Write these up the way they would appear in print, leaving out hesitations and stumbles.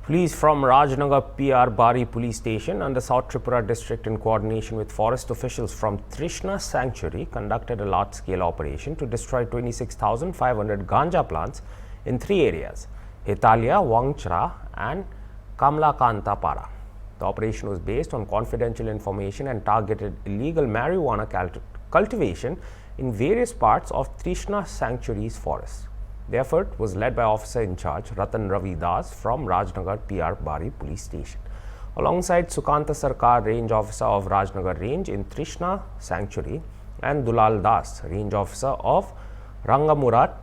Police from Rajnagar PR Bari Police Station and the South Tripura district, in coordination with forest officials from Trishna Sanctuary, conducted a large-scale operation to destroy 26,500 ganja plants in three areas: Hitalia, Wangchra and Kamlakantapara. The operation was based on confidential information and targeted illegal marijuana cultivation in various parts of Trishna Sanctuary's forests. The effort was led by Officer in Charge Ratan Ravi Das from Rajnagar PR Bari Police Station, alongside Sukanta Sarkar, Range Officer of Rajnagar Range in Trishna Sanctuary, and Dulal Das, Range Officer of Rangamurat.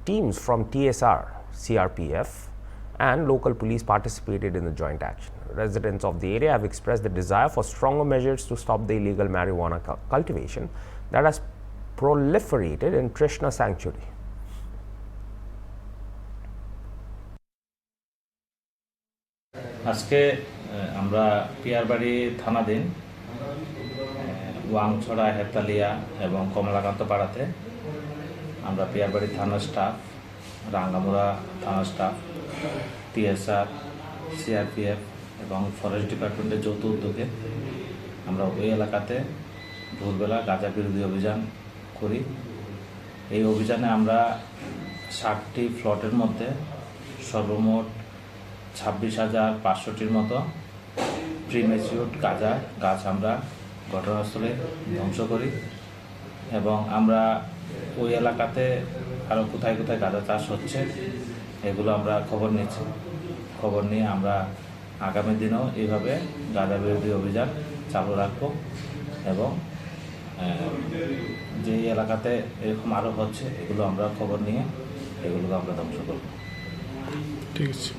Teams from TSR, CRPF and local police participated in the joint action. Residents of the area have expressed the desire for stronger measures to stop the illegal marijuana cultivation that has proliferated in Trishna Sanctuary. আজকে আমরা পিয়ারবাড়ি থানাধীন ওয়াংছড়া, হেতালিয়া এবং কমলাকান্ত পাড়াতে আমরা পিয়ারবাড়ি থানার staff, রাঙ্গামুড়া থানার staff, TSR, CRPF এবং forest ডিপার্টমেন্টের যৌথ উদ্যোগে আমরা ওই এলাকাতে ভোরবেলা গাঁজা বিরোধী অভিযান করি। এই অভিযানে আমরা 60টি প্লটের মধ্যে সর্বমোট 26,500টির মতো প্রিমেচিউরড গাঁজা গাছ আমরা ঘটনাস্থলে ধ্বংস করি এবং আমরা ওই এলাকাতে আরও কোথায় কোথায় গাঁজা চাষ হচ্ছে এগুলো আমরা খবর নিচ্ছি। খবর নিয়ে আমরা আগামী দিনেও এইভাবে গাঁজা বিরোধী অভিযান চালু রাখব এবং যে এলাকাতে এরকম আরও হচ্ছে এগুলো আমরা খবর নিয়ে এগুলোকে আমরা ধ্বংস করব। ঠিক আছে।